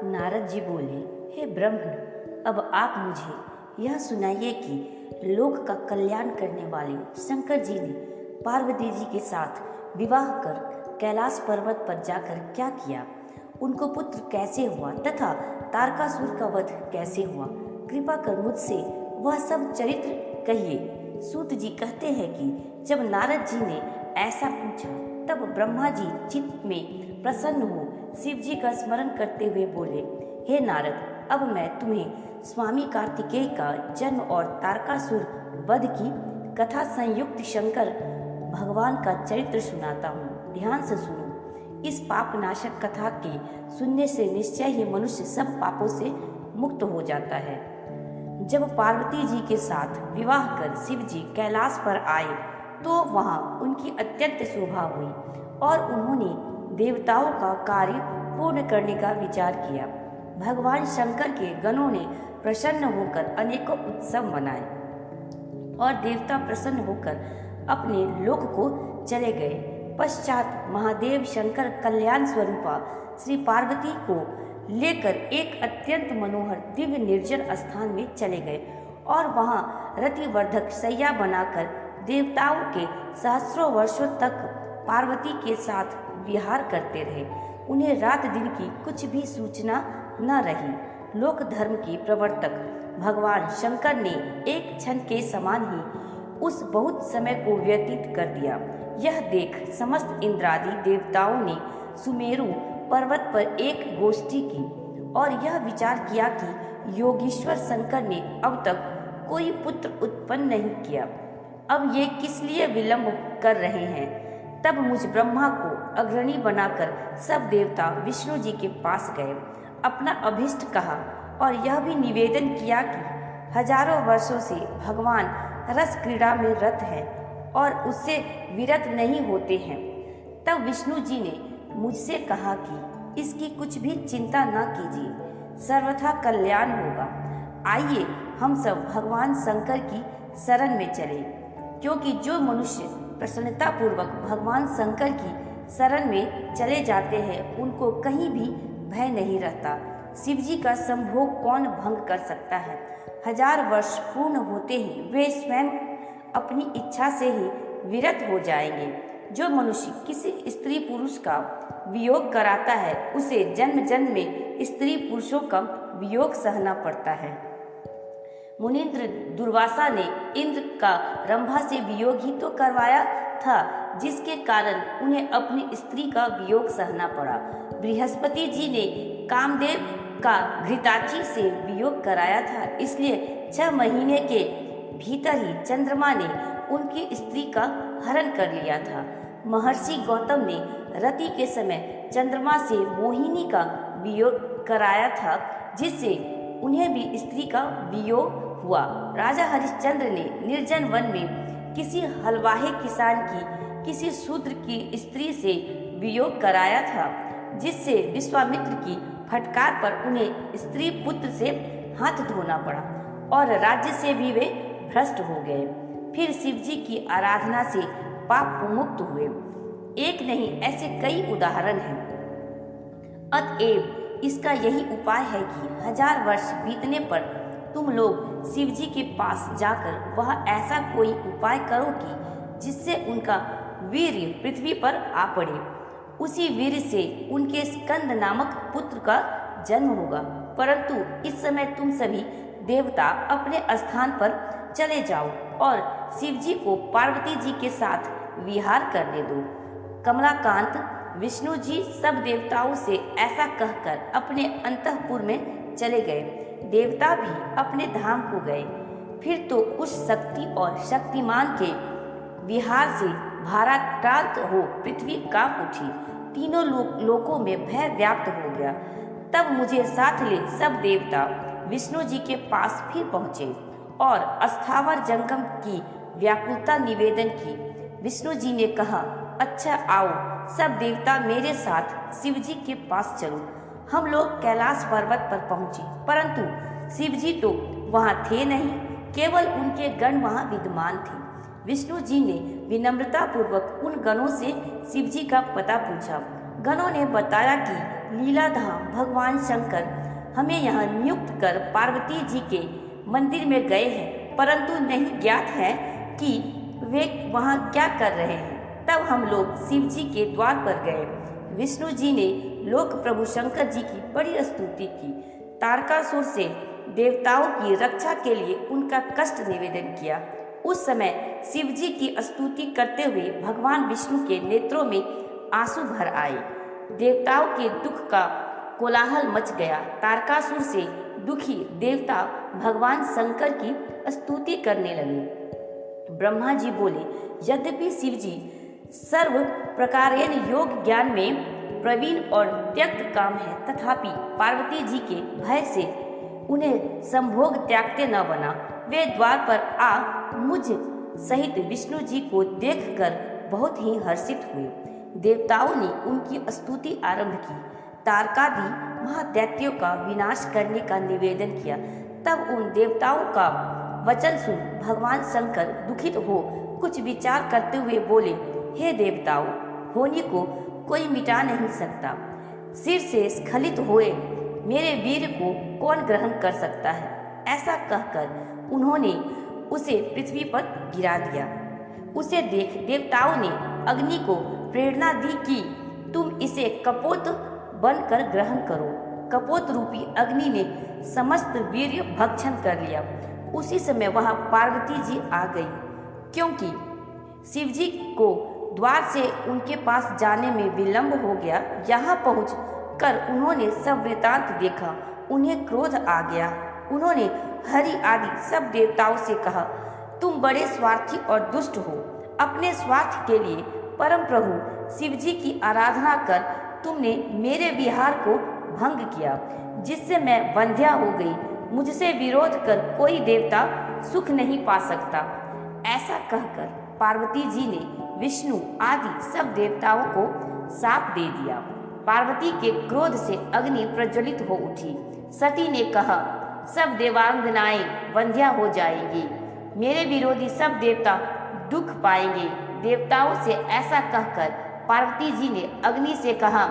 नारद जी बोले, हे ब्रह्म, अब आप मुझे यह सुनाइए कि लोक का कल्याण करने वाले शंकर जी ने पार्वती जी के साथ विवाह कर कैलाश पर्वत पर जाकर क्या किया, उनको पुत्र कैसे हुआ तथा तारकासुर का वध कैसे हुआ। कृपा कर मुझसे वह सब चरित्र कहिए। सूत जी कहते हैं कि जब नारद जी ने ऐसा पूछा तब ब्रह्मा जी चित्त में प्रसन्न हो शिव जी का स्मरण करते हुए बोले, हे नारद, अब मैं तुम्हें स्वामी कार्तिकेय का जन्म और तारकासुर वध की कथा संयुक्त शंकर भगवान का चरित्र सुनाता हूँ। ध्यान से सुनो। इस पाप नाशक कथा के सुनने से निश्चय ही मनुष्य सब पापों से मुक्त हो जाता है। जब पार्वती जी के साथ विवाह कर शिव जी कैलाश पर आए तो वहां उनकी अत्यंत शोभा हुई और उन्होंने देवताओं का कार्य पूर्ण करने का विचार किया। भगवान शंकर के गणों ने प्रसन्न होकर अनेकों उत्सव मनाए और देवता प्रसन्न होकर अपने लोक को चले गए। पश्चात महादेव शंकर कल्याण स्वरूपा श्री पार्वती को लेकर एक अत्यंत मनोहर दिव्य निर्जन स्थान में चले गए और वहां रतिवर्धक शैया बनाकर देवताओं के सहस्रों वर्षों तक पार्वती के साथ विहार करते रहे। उन्हें रात दिन की कुछ भी सूचना न रही। लोक धर्म के प्रवर्तक भगवान शंकर ने एक क्षण के समान ही उस बहुत समय को व्यतीत कर दिया। यह देख समस्त इंद्रादि देवताओं ने सुमेरु पर्वत पर एक गोष्ठी की और यह विचार किया कि योगीश्वर शंकर ने अब तक कोई पुत्र उत्पन्न नहीं किया, अब ये किस लिए विलंब कर रहे हैं। तब मुझ ब्रह्मा को अग्रणी बनाकर सब देवता विष्णु जी के पास गए, अपना अभिष्ट कहा और यह भी निवेदन किया कि हजारों वर्षों से भगवान रस क्रीड़ा में रत है और उससे विरत नहीं होते हैं। तब विष्णु जी ने मुझसे कहा कि इसकी कुछ भी चिंता न कीजिए, सर्वथा कल्याण होगा। आइए हम सब भगवान शंकर की शरण में चले, क्योंकि जो मनुष्य प्रसन्नता पूर्वक भगवान शंकर की शरण में चले जाते हैं उनको कहीं भी भय नहीं रहता। शिव जी का संभोग कौन भंग कर सकता है। 1000 वर्ष पूर्ण होते ही वे स्वयं अपनी इच्छा से ही विरत हो जाएंगे। जो मनुष्य किसी स्त्री पुरुष का वियोग कराता है उसे जन्म जन्म में स्त्री पुरुषों का वियोग सहना पड़ता है। मुनीन्द्र दुर्वासा ने इंद्र का रंभा से वियोग ही तो करवाया था, जिसके कारण उन्हें अपनी स्त्री का वियोग सहना पड़ा। बृहस्पति जी ने कामदेव का घृताची से वियोग कराया था, इसलिए 6 महीने के भीतर ही चंद्रमा ने उनकी स्त्री का हरण कर लिया था। महर्षि गौतम ने रति के समय चंद्रमा से मोहिनी का वियोग कराया था, जिससे उन्हें भी स्त्री का वियोग हुआ। राजा हरिश्चंद्र ने निर्जन वन में किसी हलवाहे किसान की किसी शूद्र की स्त्री से वियोग कराया था, जिससे विश्वामित्र की फटकार पर उन्हें स्त्री पुत्र से हाथ धोना पड़ा और राज्य से भी वे भ्रष्ट हो गए। फिर शिव जी की आराधना से पाप मुक्त हुए। एक नहीं, ऐसे कई उदाहरण हैं। अतएव इसका यही उपाय है कि 1000 वर्ष बीतने पर तुम लोग शिव जी के पास जाकर वह ऐसा कोई उपाय करो कि जिससे उनका वीर्य पृथ्वी पर आ पड़े। उसी वीर्य से उनके स्कंद नामक पुत्र का जन्म होगा। परंतु इस समय तुम सभी देवता अपने स्थान पर चले जाओ और शिव जी को पार्वती जी के साथ विहार करने दो। कमलाकांत विष्णु जी सब देवताओं से ऐसा कहकर अपने अंतःपुर में चले गए। देवता भी अपने धाम को गए। फिर तो उस शक्ति और शक्तिमान के विहार से भाराक्रांत हो पृथ्वी कांप उठी। तीनों लोकों में भय व्याप्त हो गया। तब मुझे साथ ले सब देवता विष्णु जी के पास फिर पहुँचे और अस्थावर जंगम की व्याकुलता निवेदन की। विष्णु जी ने कहा, अच्छा आओ सब देवता मेरे साथ शिव जी के पास चलो। हम लोग कैलाश पर्वत पर पहुँचे, परंतु शिव जी तो वहाँ थे नहीं, केवल उनके गण वहाँ विद्यमान थे। विष्णु जी ने विनम्रता पूर्वक उन गणों से शिव जी का पता पूछा। गणों ने बताया कि लीलाधाम भगवान शंकर हमें यहाँ नियुक्त कर पार्वती जी के मंदिर में गए हैं, परंतु नहीं ज्ञात है कि वे वहाँ क्या कर रहे हैं। तब हम लोग शिव जी के द्वार पर गए। विष्णु जी ने लोक प्रभु शंकर जी की बड़ी स्तुति की। तारकासुर से देवताओं की रक्षा के लिए उनका कष्ट निवेदन किया। उस समय शिव जी की स्तुति करते हुए भगवान विष्णु के नेत्रों में आंसू भर आए। देवताओं के दुख का कोलाहल मच गया। तारकासुर से दुखी देवता भगवान शंकर की स्तुति करने लगे। ब्रह्मा जी बोले, यद्यपि शिव जी सर्व प्रकारेण योग ज्ञान में प्रवीण और त्यक्त काम है, तथापि पार्वती जी के भय से उन्हें संभोग त्यागते न बना। वे द्वार पर आ मुझ सहित विष्णु जी को देखकर बहुत ही हर्षित हुए। देवताओं ने उनकी स्तुति आरंभ की। तारकादि महादैत्यों का विनाश करने का निवेदन किया। तब उन देवताओं का वचन सुन भगवान शंकर दुखित हो कुछ विचार करते हुए बोले, हे देवताओं, होनी को कोई मिटा नहीं सकता। सिर से स्खलित हुए मेरे वीर को कौन ग्रहण कर सकता है। ऐसा कहकर उन्होंने उसे पृथ्वी पर गिरा दिया। उसे देख देवताओं ने अग्नि को प्रेरणा दी कि तुम इसे कपोत बनकर ग्रहण करो। कपोत रूपी अग्नि ने समस्त वीर्य भक्षण कर लिया। उसी समय वहां पार्वती जी आ गई। क्योंकि शिव जी को द्वार से उनके पास जाने में विलंब हो गया, यहाँ पहुँच कर उन्होंने सब वृतांत देखा। उन्हें क्रोध आ गया। उन्होंने हरि आदि सब देवताओं से कहा, तुम बड़े स्वार्थी और दुष्ट हो। अपने स्वार्थ के लिए परम प्रभु शिव जी की आराधना कर तुमने मेरे विहार को भंग किया, जिससे मैं वंध्या हो गई। मुझसे विरोध कर कोई देवता सुख नहीं पा सकता। ऐसा कहकर पार्वती जी ने विष्णु आदि सब देवताओं को शाप दे दिया। पार्वती के क्रोध से अग्नि प्रज्वलित हो उठी। सती ने कहा, सब देवांगनाएं वंध्या हो जाएंगी। मेरे विरोधी सब देवता दुख पाएंगे। देवताओं से ऐसा कहकर पार्वती जी ने अग्नि से कहा,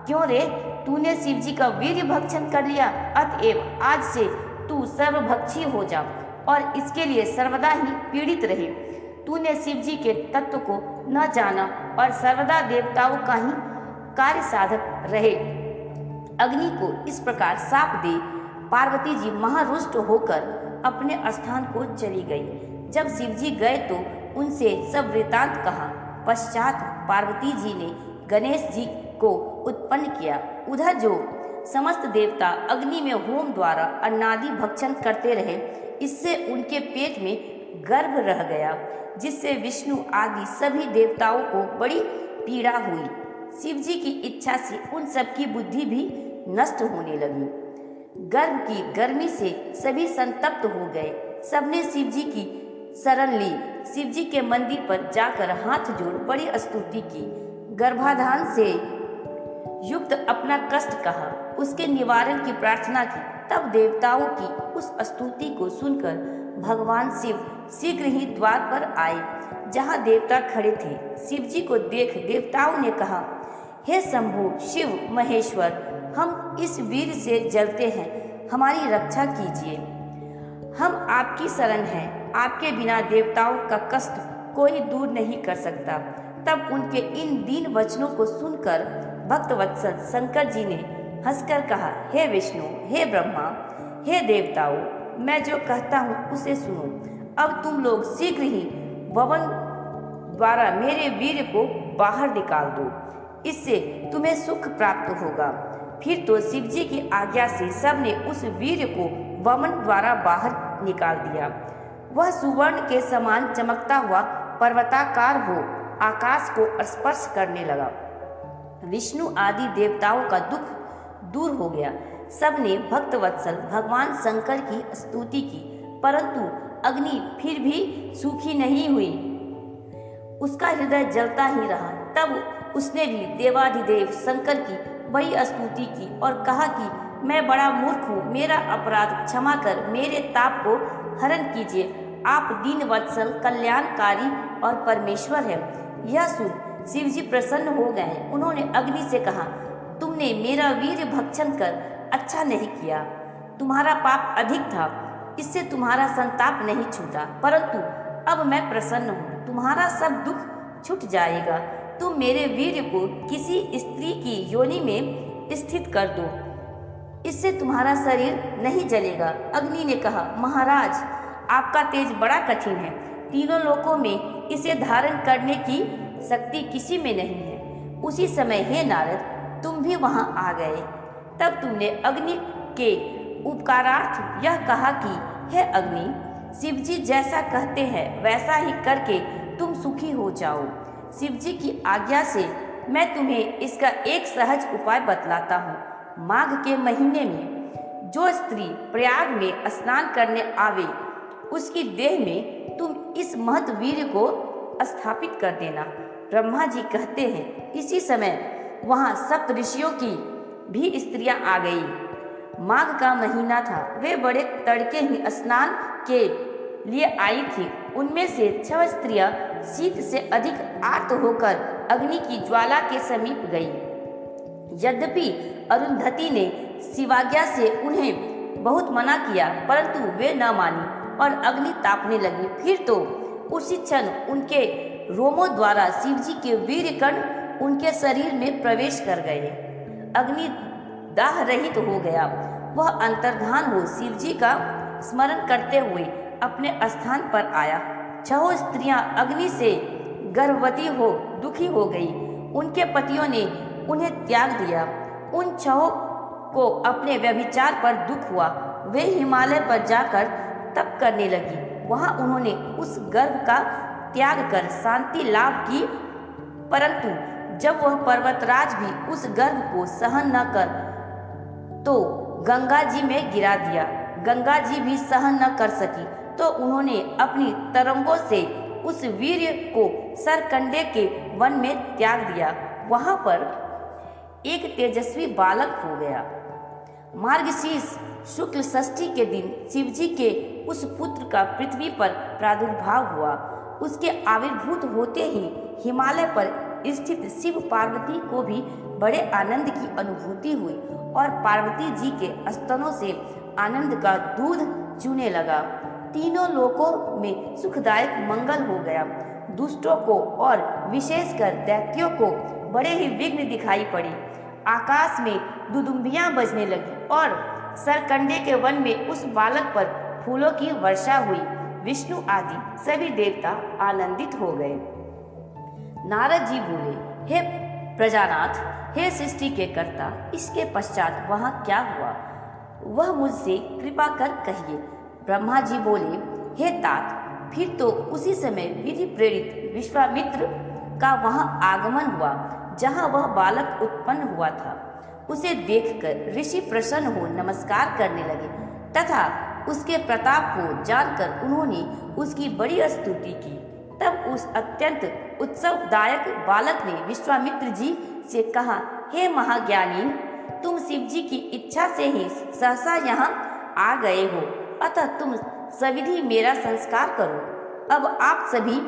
क्यों रे, तूने शिव जी का वीर्य भक्षण कर लिया, अतएव आज से तू सर्वभक्षी हो जा और इसके लिए सर्वदा ही पीड़ित रहे। तूने शिव जी के तत्व को न जाना और सर्वदा देवताओं का ही कार्य साधक रहे। अग्नि को इस प्रकार शाप दे पार्वती जी महारुष्ट होकर अपने स्थान को चली गई। जब शिव जी गए तो उनसे सब वृतांत कहा। पश्चात पार्वती जी ने गणेश जी को उत्पन्न किया। उधर जो समस्त देवता अग्नि में होम द्वारा अन्नादि भक्षण करते रहे, इससे उनके पेट में गर्भ रह गया, जिससे विष्णु आदि सभी देवताओं को बड़ी पीड़ा हुई। शिव जी की इच्छा से उन सबकी बुद्धि भी नष्ट होने लगी। गर्भ की गर्मी से सभी संतप्त हो गए। सबने शिव जी की शरण ली। शिव जी के मंदिर पर जाकर हाथ जोड़ बड़ी स्तुति की। गर्भाधान से युक्त अपना कष्ट कहा, उसके निवारण की प्रार्थना की। तब देवताओं की उस स्तुति को सुनकर भगवान शिव शीघ्र ही द्वार पर आए, जहाँ देवता खड़े थे। शिव जी को देख देवताओं ने कहा, हे शंभु शिव महेश्वर, हम इस वीर से जलते हैं, हमारी रक्षा कीजिए। हम आपकी शरण हैं। आपके बिना देवताओं का कष्ट कोई दूर नहीं कर सकता। तब उनके इन दीन वचनों को सुनकर भक्तवत्सल शंकर जी ने हंसकर कहा, हे विष्णु, हे ब्रह्मा, हे देवताओं, मैं जो कहता हूँ उसे सुनो। अब तुम लोग शीघ्र ही भवन द्वारा मेरे वीर को बाहर निकाल दो, इससे तुम्हें सुख प्राप्त होगा। फिर तो शिव जी की आज्ञा से सबने उस वीर को वमन द्वारा बाहर निकाल दिया। वह सुवर्ण के समान चमकता हुआ पर्वताकार हो आकाश को स्पर्श करने लगा। विष्णु आदि देवताओं का दुख दूर हो गया। सबने भक्तवत्सल भगवान शंकर की स्तुति की, परंतु अग्नि फिर भी सूखी नहीं हुई। उसका हृदय जलता ही रहा। तब उसने भी देवाधिदेव शंकर की बड़ी स्तुति की और कहा कि मैं बड़ा मूर्ख हूँ, मेरा अपराध क्षमा कर मेरे ताप को हरण कीजिए। आप दीन वत्सल कल्याणकारी और परमेश्वर है। यह सुन शिव जी प्रसन्न हो गए। उन्होंने अग्नि से कहा, तुमने मेरा वीर भक्षण कर अच्छा नहीं किया। तुम्हारा पाप अधिक था, इससे तुम्हारा संताप नहीं छूटा, परंतु अब मैं प्रसन्न हूँ, तुम्हारा सब दुख छूट जाएगा। तुम मेरे वीर को किसी स्त्री की योनि में स्थित कर दो, इससे तुम्हारा शरीर नहीं जलेगा। अग्नि ने कहा, महाराज, आपका तेज बड़ा कठिन है, तीनों लोकों में इसे धारण करने की शक्ति किसी में नहीं है। उसी समय हे नारद, तुम भी वहां आ गए। तब तुमने अग्नि के उपकारार्थ यह कहा कि हे अग्नि, शिवजी जैसा कहते हैं वैसा ही करके तुम सुखी हो जाओ। शिवजी की आज्ञा से मैं तुम्हें इसका एक सहज उपाय बतलाता हूँ। माघ के महीने में जो स्त्री प्रयाग में स्नान करने आवे, उसकी देह में तुम इस महत वीर्य को स्थापित कर देना। ब्रह्मा जी कहते हैं, इसी समय वहाँ सप्त ऋषियों की भी स्त्रियां आ गई। माघ का महीना था, वे बड़े तड़के ही स्नान के लिए आई थी। उनमें से 6 स्त्रियां शीत से अधिक आर्त होकर अग्नि की ज्वाला के समीप गई। यद्यपि अरुंधति ने शिवाज्ञा से उन्हें बहुत मना किया, परंतु वे न मानी और अग्नि तापने लगी। फिर तो उसी क्षण उनके रोमों द्वारा शिवजी के वीर्य कण उनके शरीर में प्रवेश कर गए। अग्नि दाह रहित हो गया। वह अंतर्धान हो शिवजी का स्मरण करते हुए अपने स्थान पर आया। 6 स्त्रियां अग्नि से गर्भवती हो दुखी हो गई। उनके पतियों ने उन्हें त्याग दिया। उन 6 को अपने व्यभिचार पर दुख हुआ। वे हिमालय पर जाकर तप करने लगी। वहां उन्होंने उस गर्भ का त्याग कर शांति लाभ की, परंतु जब वह पर्वतराज भी उस गर्भ को सहन न कर तो गंगा जी में गिरा दिया। गंगा जी भी सहन न कर सकी तो उन्होंने अपनी तरंगों से उस वीर्य को सरकंडे के वन में त्याग दिया। वहां पर एक तेजस्वी बालक हो गया। मार्गशीर्ष शुक्ल षष्ठी के दिन शिवजी के उस पुत्र का पृथ्वी पर प्रादुर्भाव हुआ। उसके आविर्भूत होते ही हिमालय पर स्थित शिव पार्वती को भी बड़े आनंद की अनुभूति हुई और पार्वती जी के स्तनों से आनंद का दूध चूने लगा। तीनों लोकों में सुखदायक मंगल हो गया। दुष्टों को और विशेषकर दैत्यों को बड़े ही विघ्न दिखाई पड़ी। आकाश में दुदुम्बियां बजने लगी और सरकंडे के वन में उस बालक पर फूलों की वर्षा हुई। विष्णु आदि सभी देवता आनंदित हो गए। नारद जी बोले, हे प्रजानाथ, हे सृष्टि के कर्ता, इसके पश्चात वहाँ क्या हुआ, वह मुझसे कृपा कर कहिए। ब्रह्मा जी बोले, हे तात, फिर तो उसी समय विधि प्रेरित विश्वामित्र का वहाँ आगमन हुआ जहाँ वह बालक उत्पन्न हुआ था। उसे देखकर ऋषि प्रसन्न हो नमस्कार करने लगे तथा उसके प्रताप को जानकर उन्होंने उसकी बड़ी स्तुति की। तब उस अत्यंत उत्सवदायक बालक ने विश्वामित्र जी से कहा, हे महाज्ञानी, तुम शिव जी की इच्छा से ही सहसा यहाँ आ गए हो, अतः तुम सविधि मेरा संस्कार करो। अब आप सभी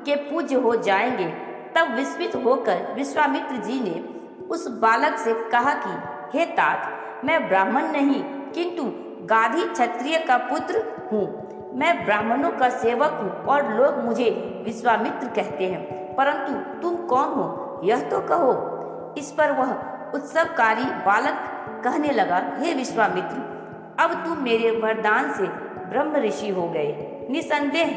के पूज्य हो जाएंगे। तब विस्मित होकर विश्वामित्र जी ने उस बालक से कहा कि हे तात, मैं ब्राह्मण नहीं किंतु गाधी क्षत्रिय का पुत्र हूँ। मैं ब्राह्मणों का सेवक हूँ और लोग मुझे विश्वामित्र कहते हैं, परंतु तुम कौन हो यह तो कहो। इस पर वह उत्सवकारी बालक कहने लगा, हे विश्वामित्र, अब तुम मेरे वरदान से ब्रह्म ऋषि हो गए। निसंदेह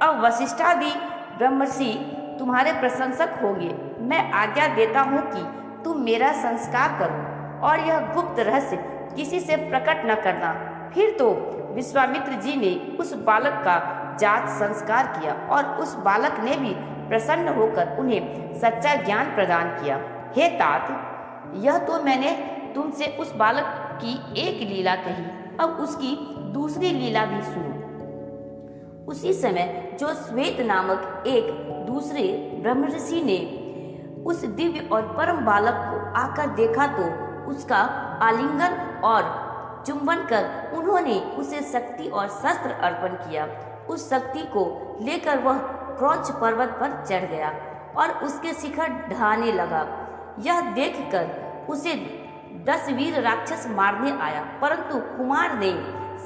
अब वशिष्ठादि ब्रह्मर्षि तुम्हारे प्रशंसक होंगे। मैं आज्ञा देता हूँ कि तुम मेरा संस्कार करो और यह गुप्त रहस्य किसी से प्रकट न करना। फिर तो विश्वामित्र जी ने उस बालक का जात संस्कार किया और उस बालक ने भी प्रसन्न होकर उन्हें सच्चा ज्ञान प्रदान किया। हे तात, यह तो मैंने तुमसे उस बालक की एक लीला कही, अब उसकी दूसरी लीला भी सुनो। उसी समय जो श्वेत नामक एक दूसरे ब्रह्मर्षि ने उस दिव्य और परम बालक को आकर देखा तो उसका आलिंगन और चुंबन कर उन्होंने उसे शक्ति और शस्त्र अर्पण किया। उस शक्ति को लेकर वह क्रौंच पर्वत पर चढ़ गया और उसके शिखर ढहाने लगा। यह देखकर उसे 10 वीर राक्षस मारने आया, परंतु कुमार ने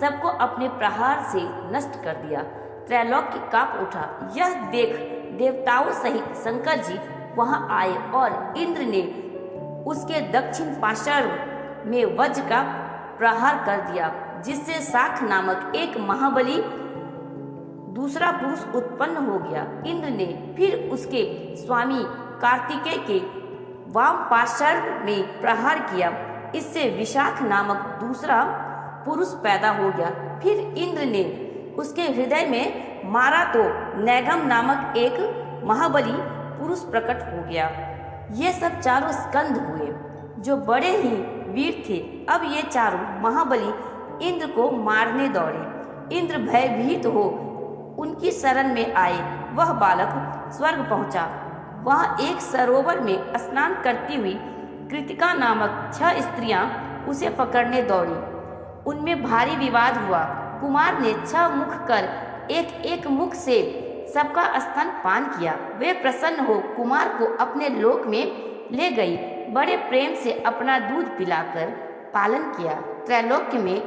सबको अपने प्रहार से नष्ट कर दिया। त्रैलोक्य कांप उठा। यह देख देवताओं सहित शंकर जी वहां आए और इंद्र ने उसके दक्षिण पार्श्व में वज्र का प्रहार कर दिया, जिससे शाख नामक एक महाबली दूसरा पुरुष उत्पन्न हो गया। इंद्र ने फिर उसके स्वामी कार्तिकेय के वाम पार्श्व में प्रहार किया, इससे विशाख नामक दूसरा पुरुष पैदा हो गया। फिर इंद्र ने उसके हृदय में मारा तो नैगम नामक एक महाबली पुरुष प्रकट हो गया। ये सब चारों स्कंद हुए जो बड़े ही वीर थे। अब ये चारों महाबली इंद्र को मारने दौड़े। इंद्र भयभीत हो उनकी शरण में आए। वह बालक स्वर्ग पहुंचा। वहां एक सरोवर में स्नान करती हुई कृतिका नामक 6 स्त्रियां उसे पकड़ने दौड़ी। उनमें भारी विवाद हुआ। कुमार ने 6 मुख कर एक एक मुख से सबका स्तन पान किया। वे प्रसन्न हो कुमार को अपने लोक में ले गई। बड़े प्रेम से अपना दूध पिलाकर पालन किया। त्रैलोक्य में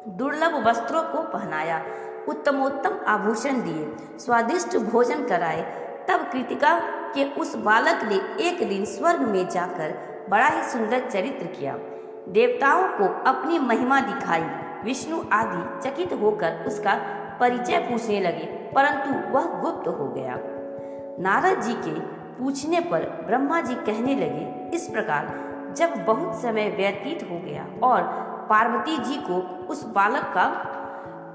दुर्लभ वस्त्रों को पहनाया, उत्तमोत्तम आभूषण दिए, स्वादिष्ट भोजन कराए। तब कृतिका के उस बालक ने एक दिन स्वर्ग में जाकर बड़ा ही सुंदर चरित्र किया। देवताओं को अपनी महिमा दिखाई। विष्णु आदि चकित होकर उसका परिचय पूछने लगे, परंतु वह गुप्त हो गया। नारद जी के पूछने पर ब्रह्मा जी कहने लगे, इस प्रकार जब बहुत समय व्यतीत हो गया और पार्वती जी को उस बालक का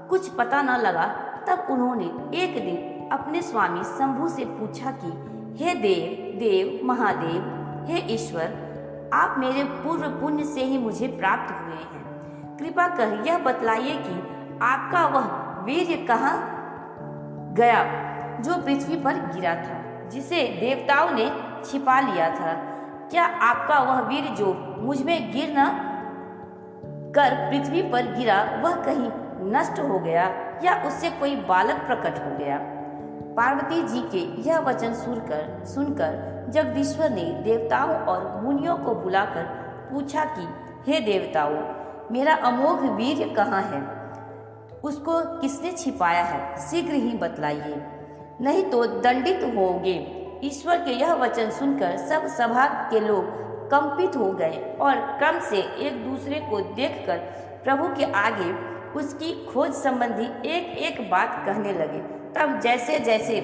कुछ पता न लगा, तब उन्होंने एक दिन अपने स्वामी शंभु से पूछा कि हे देव महादेव, हे ईश्वर, आप मेरे पूर्व पुण्य से ही मुझे प्राप्त हुए हैं। कृपा कर यह बतलाइए कि आपका वह वीर्य कहाँ गया जो पृथ्वी पर गिरा था, जिसे देवताओं ने छिपा लिया था। क्या आपका वह वीर जो मुझ में गिर न कर पृथ्वी पर गिरा, वह कहीं नष्ट हो गया या उससे कोई बालक प्रकट हो गया? पार्वती जी के यह वचन सुनकर जगदीश्वर ने देवताओं और मुनियों को बुलाकर पूछा कि हे देवताओं, मेरा अमोघ वीर्य कहाँ है? उसको किसने छिपाया है? शीघ्र ही बतलाइए, नहीं तो दंडित होंगे। ईश्वर के यह वचन सुनकर सब सभा के लोग कंपित हो गए और क्रम से एक दूसरे को देखकर प्रभु के आगे उसकी खोज संबंधी एक एक बात कहने लगे। तब जैसे जैसे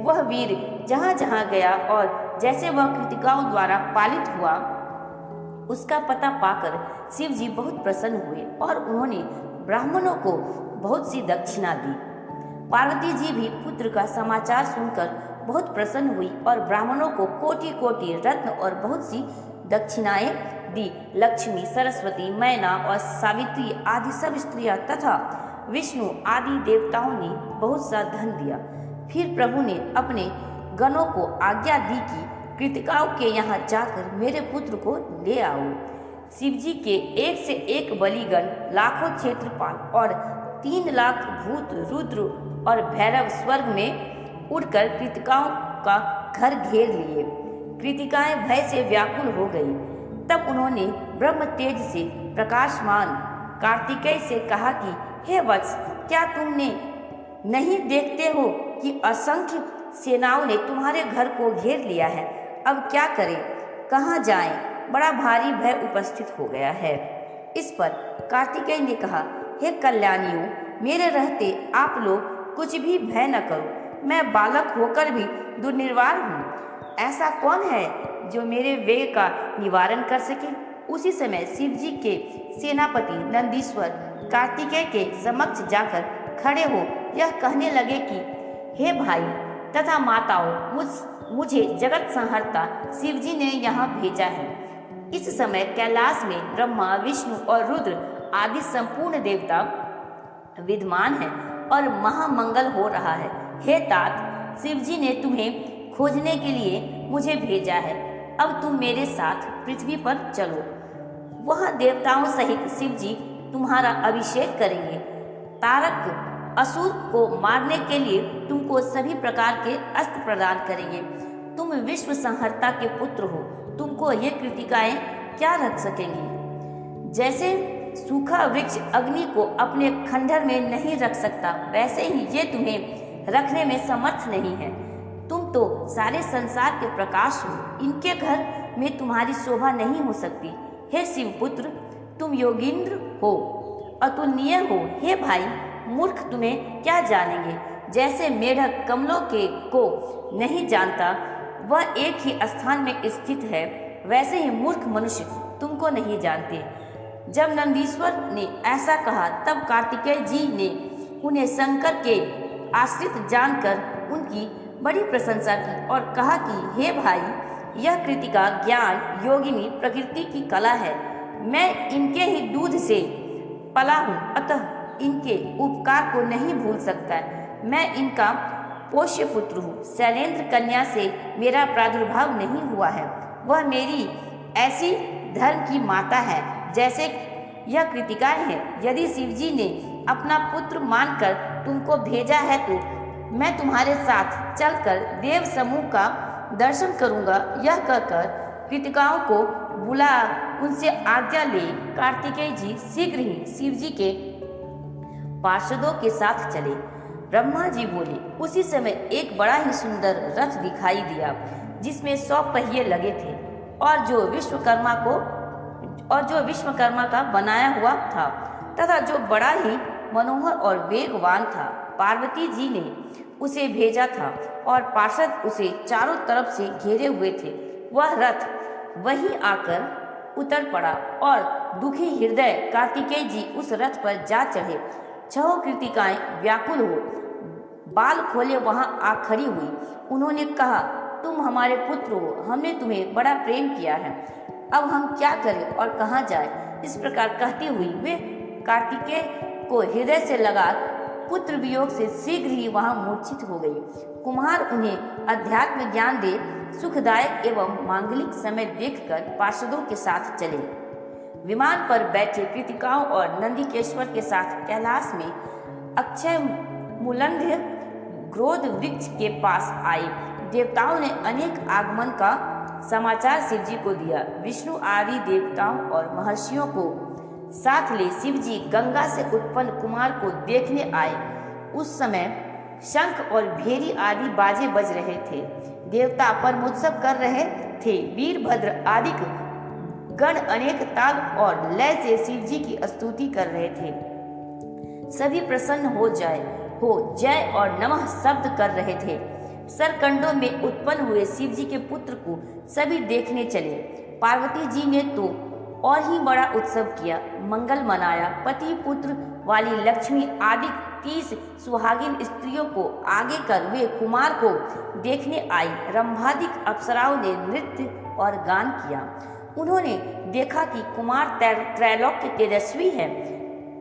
वह वीर जहाँ जहाँ गया और जैसे वह कृतिकाओं द्वारा पालित हुआ, उसका पता पाकर शिव जी बहुत प्रसन्न हुए और उन्होंने ब्राह्मणों को बहुत सी दक्षिणा दी। पार्वती जी भी पुत्र का समाचार सुनकर बहुत प्रसन्न हुई और ब्राह्मणों को कोटि कोटि रत्न और बहुत सी दक्षिणाएं दी। लक्ष्मी, सरस्वती, मैना और सावित्री आदि सब स्त्रियां तथा विष्णु आदि देवताओं ने बहुत सा धन दिया। फिर प्रभु ने अपने गणों को आज्ञा दी कि कृतिकाओं के यहाँ जाकर मेरे पुत्र को ले आओ। शिव जी के एक से एक बलिगण, लाखों क्षेत्रपाल और 3 लाख भूत, रुद्र और भैरव स्वर्ग में उड़कर कृतिकाओं का घर घेर लिए। कृतिकाएं भय से व्याकुल हो गई। तब उन्होंने ब्रह्म तेज से प्रकाशमान कार्तिकेय से कहा कि हे वत्स, क्या तुमने नहीं देखते हो कि असंख्य सेनाओं ने तुम्हारे घर को घेर लिया है? अब क्या करें, कहाँ जाएं? बड़ा भारी भय उपस्थित हो गया है। इस पर कार्तिकेय ने कहा, हे कल्याणियों, मेरे रहते आप लोग कुछ भी भय न करो। मैं बालक होकर भी दुर्निवार हूँ। ऐसा कौन है जो मेरे वेग का निवारण कर सके? उसी समय शिव जी के सेनापति नंदीश्वर कार्तिकेय के समक्ष जाकर खड़े हो यह कहने लगे कि हे भाई तथा माताओं, मुझे जगत संहर्ता शिव जी ने यहाँ भेजा है। इस समय कैलाश में ब्रह्मा, विष्णु और रुद्र आदि संपूर्ण देवता विद्यमान है और महामंगल हो रहा है। हे तात, शिव जी ने तुम्हें खोजने के लिए मुझे भेजा है। अब तुम मेरे साथ पृथ्वी पर चलो। वहाँ देवताओं सहित शिव जी तुम्हारा अभिषेक करेंगे। तारक असुर को मारने के लिए तुमको सभी प्रकार के अस्त्र प्रदान करेंगे। तुम विश्व संहर्ता के पुत्र हो। तुमको ये कृतिकाएं क्या रख सकेंगी। जैसे सूखा वृक्ष अग्नि को अपने खंडहर में नहीं रख सकता, वैसे ही ये तुम्हें रखने में समर्थ नहीं है। तुम तो सारे संसार के प्रकाश हो, इनके घर में तुम्हारी शोभा नहीं हो सकती। हे शिवपुत्र, तुम योगींद्र हो, अतुलनीय हो। हे भाई मूर्ख, तुम्हें क्या जानेंगे। जैसे मेढक कमलों के को नहीं जानता, वह एक ही स्थान में स्थित है, वैसे ही मूर्ख मनुष्य तुमको नहीं जानते। जब नंदीश्वर ने ऐसा कहा तब कार्तिकेय जी ने उन्हें शंकर के आश्रित जानकर उनकी बड़ी प्रशंसा की और कहा कि हे भाई, यह कृतिका ज्ञान योगिनी प्रकृति की कला है। मैं इनके ही दूध से पला हूँ, अतः इनके उपकार को नहीं भूल सकता। मैं इनका पोष्य पुत्र हूँ। शैलेंद्र कन्या से मेरा प्रादुर्भाव नहीं हुआ है। वह मेरी ऐसी धर्म की माता है जैसे यह कृतिकाएं हैं। यदि शिवजी ने अपना पुत्र मानकर तुमको भेजा है तो मैं तुम्हारे साथ चलकर देव समूह का दर्शन करूंगा। यह कहकर कृतिकाओं को बुला उनसे आज्ञा ले कार्तिकेय जी शीघ्र ही शिवजी के पार्षदों के साथ चले। ब्रह्मा जी बोले, उसी समय एक बड़ा ही सुंदर रथ दिखाई दिया जिसमें 100 पहिए लगे थे और जो विश्वकर्मा का बनाया हुआ था तथा जो बड़ा ही मनोहर और वेगवान था। पार्वती जी ने उसे भेजा था और पार्षद उसे चारों तरफ से घेरे हुए थे। वह रथ वहीं आकर उतर पड़ा और दुखी हृदय कार्तिकेय जी उस रथ पर जा चढ़े। 6 कृतिकाएं व्याकुल हो बाल खोले वहां आ खड़ी हुई। उन्होंने कहा, तुम हमारे पुत्र हो, हमने तुम्हें बड़ा प्रेम किया है, अब हम क्या करें और कहाँ जाएं। इस प्रकार कहती हुई वे कार्तिकेय को हृदय से लगा पुत्र वियोग से शीघ्र ही वहां मूर्छित हो गई। कुम्हार उन्हें अध्यात्म ज्ञान दे सुखदायक एवं मांगलिक समय देखकर पार्षदों के साथ चले। विमान पर बैठे कृतिकाओं और नंदिकेश्वर के साथ कैलाश में अक्षय मूलंध्य क्रोध वृक्ष के पास आए। देवताओं ने अनेक आगमन का समाचार शिवजी को दिया। विष्णु आदि देवताओं और महर्षियों को साथ ले शिवजी गंगा से उत्पन्न कुमार को देखने आए। उस समय शंख और भेरी आदि बाजे बज रहे थे। देवता परमोत्सव कर रहे थे। वीरभद्र आदि गण अनेक ताल और लय से शिवजी की स्तुति कर रहे थे। सभी प्रसन्न हो जय और नमः शब्द कर रहे थे। सरकंडों में उत्पन्न हुए शिवजी के पुत्र को सभी देखने चले। पार्वती जी ने तो और ही बड़ा उत्सव किया, मंगल मनाया। पति पुत्र वाली लक्ष्मी आदि 30 सुहागिन स्त्रियों को आगे कर वे कुमार को देखने आई। रंभादिक अप्सराओं ने नृत्य और गान किया। उन्होंने देखा कि कुमार त्रैलोक्य तेजस्वी है।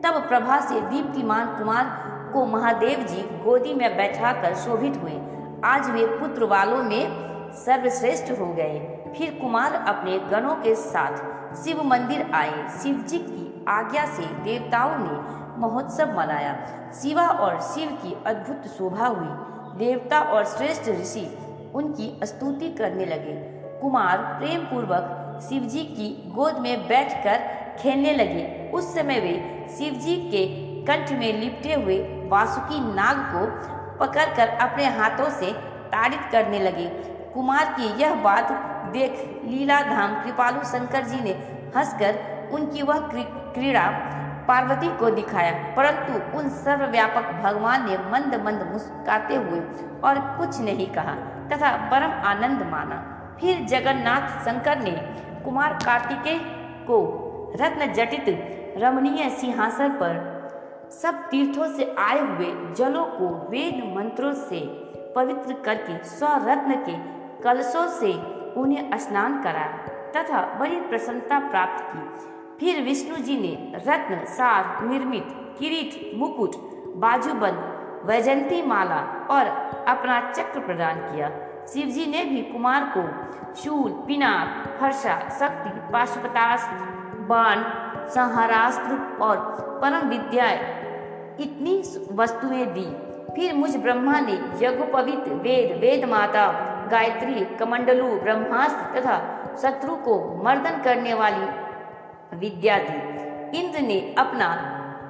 तब प्रभा से दीप्तिमान कुमार को महादेव जी गोदी में बैठाकर शोभित हुए। आज वे पुत्र वालों में सर्वश्रेष्ठ हो गए। फिर कुमार अपने गणों के साथ शिव मंदिर आए। शिव जी की आज्ञा से देवताओं ने महोत्सव मनाया। शिवा और शिव की अद्भुत शोभा हुई। देवता और श्रेष्ठ ऋषि उनकी स्तुति करने लगे। कुमार प्रेम पूर्वक शिव जी की गोद में बैठकर खेलने लगे। उस समय वे शिव जी के कंठ में लिपटे हुए वासुकी नाग को पकड़कर अपने हाथों से ताड़ित करने लगे। कुमार की यह बात देख लीलाधाम कृपालु शंकर जी ने हंसकर उनकी वह क्रीड़ा पार्वती को दिखाया, परंतु उन सर्वव्यापक भगवान ने मंद मंद मुस्कुराते हुए और कुछ नहीं कहा तथा परम आनंद माना। फिर जगन्नाथ शंकर ने कुमार कार्तिकेय को रत्न जटित रमणीय सिंहासन पर सब तीर्थों से आए हुए जलों को वेद मंत्रों से पवित्र करके 100 रत्न के कलशों से उन्हें स्नान कराया तथा बड़ी प्रसन्नता प्राप्त की। फिर विष्णु जी ने रत्न सार निर्मित किरीट, मुकुट, बाजूबंद, वैजंती माला और अपना चक्र प्रदान किया। शिवजी ने भी कुमार को शूल, पिनाक, हर्षा, शक्ति, पाशुपतास्त्र, बाण, संहारास्त्र और परम विद्या इतनी वस्तुएं दी। फिर मुझ ब्रह्मा ने यज्ञोपवीत वेद, वेद माता, गायत्री, कमंडलू, ब्रह्मास्त्र तथा शत्रु को मर्दन करने वाली विद्या दी। इंद्र ने अपना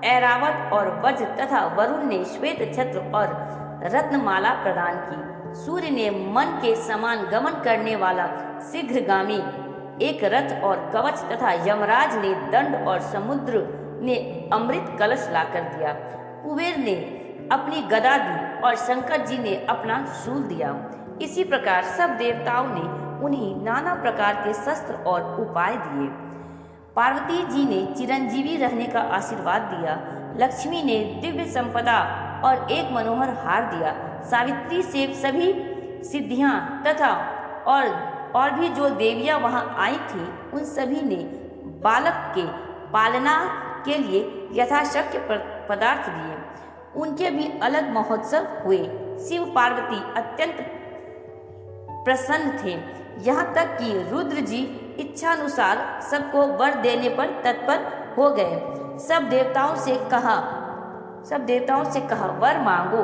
ऐरावत और वज्र तथा वरुण ने श्वेत छत्र और रत्नमाला प्रदान की। सूर्य ने मन के समान गमन करने वाला शीघ्रगामी एक रथ और कवच तथा यमराज ने दंड और समुद्र ने अमृत कलश लाकर दिया। कुबेर ने अपनी गदा दी और शंकर जी ने अपना शूल दिया। इसी प्रकार सब देवताओं ने उन्हें नाना प्रकार के शस्त्र और उपाय दिए। पार्वती जी ने चिरंजीवी रहने का आशीर्वाद दिया। लक्ष्मी ने दिव्य संपदा और एक मनोहर हार दिया। सावित्री से सभी सिद्धियां तथा और भी जो देवियां वहां आई थी उन सभी ने बालक के पालना के लिए यथाशक्य पदार्थ दिए। उनके भी अलग महोत्सव हुए। शिव पार्वती अत्यंत प्रसन्न थे, यहाँ तक कि रुद्र जी इच्छानुसार सबको वर देने पर तत्पर हो गए। सब देवताओं से कहा वर मांगो।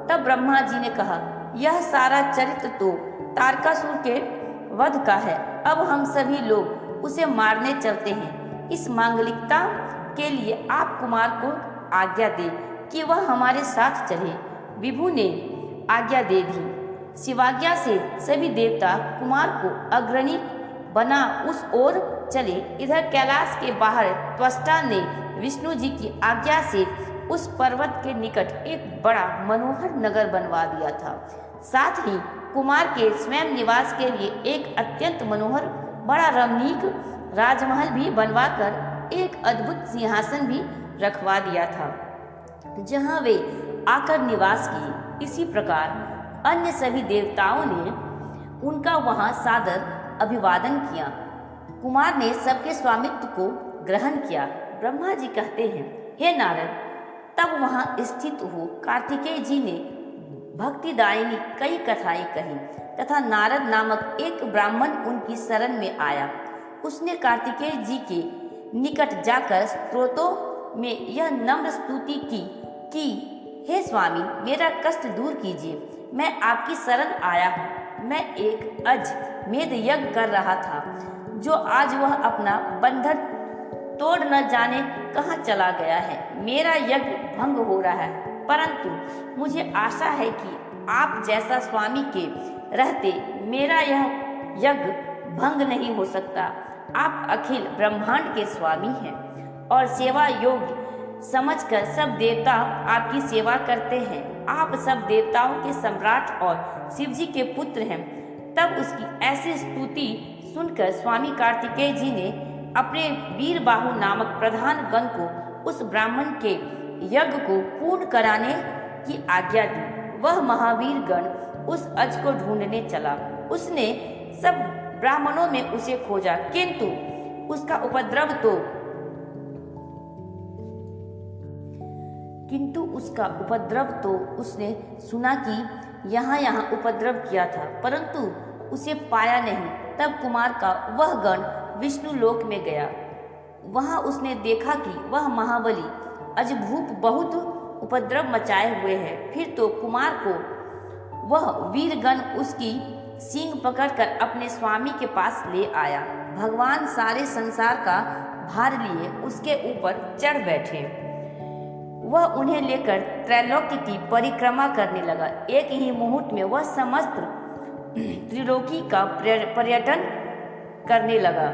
तब ब्रह्मा जी ने कहा, यह सारा चरित्र तो तारकासुर के वध का है। अब हम सभी लोग उसे मारने चलते हैं। इस मांगलिकता के लिए आप कुमार को आज्ञा दे कि वह हमारे साथ चले। विभु ने आज्ञा दे दी। शिवाज्ञा से सभी देवता कुमार को अग्रणी बना उस ओर चले। इधर कैलाश के बाहर त्वष्टा ने विष्णु जी की आज्ञा से उस पर्वत के निकट एक बड़ा मनोहर नगर बनवा दिया था। साथ ही कुमार के स्वयं निवास के लिए एक अत्यंत मनोहर बड़ा रमणीक राजमहल भी बनवाकर एक अद्भुत सिंहासन भी रखवा दिया था, जहां वे आकर निवास किए। इसी प्रकार अन्य सभी देवताओं ने उनका वहां सादर अभिवादन किया। कुमार ने सबके स्वामित्व को ग्रहण किया। ब्रह्मा जी कहते हैं, हे नारद, तब वहां स्थित हो कार्तिकेय जी ने भक्तिदायिनी कई कथाएं कही तथा नारद नामक एक ब्राह्मण उनकी शरण में आया। उसने कार्तिकेय जी के निकट जाकर स्तोत्रों में यह नम्र स्तुति की कि हे स्वामी, मेरा कष्ट दूर कीजिए। मैं आपकी शरण आया हूँ। मैं एक अजमेध यज्ञ कर रहा था, जो आज वह अपना बंधन तोड़ न जाने कहाँ चला गया है। मेरा यज्ञ भंग हो रहा है, परंतु मुझे आशा है कि आप जैसा स्वामी के रहते मेरा यह यज्ञ भंग नहीं हो सकता। आप अखिल ब्रह्मांड के स्वामी हैं और सेवा योग्य समझकर सब देवता आपकी सेवा करते हैं। आप सब देवताओं के सम्राट और शिवजी के पुत्र हैं। तब उसकी ऐसी स्तुति सुनकर स्वामी कार्तिकेय जी ने अपने वीरबाहु नामक प्रधान गण को उस ब्राह्मण के यज्ञ को पूर्ण कराने की आज्ञा दी। वह महावीर गण उस अज को ढूंढने चला। उसने सब ब्राह्मणों में उसे खोजा, किंतु उसका उपद्रव तो उसने सुना कि यहाँ उपद्रव किया था, परंतु उसे पाया नहीं। तब कुमार का वह गण विष्णु लोक में गया। वहां उसने देखा कि वह महाबली अजभूप बहुत उपद्रव मचाए हुए है। फिर तो कुमार को वह वीरगण उसकी सींग पकड़कर अपने स्वामी के पास ले आया। भगवान सारे संसार का भार लिए उसके ऊपर चढ़ बैठे। वह उन्हें लेकर त्रैलोक्य की परिक्रमा करने लगा। एक ही मुहूर्त में वह समस्त त्रिलोकी का पर्यटन करने लगा।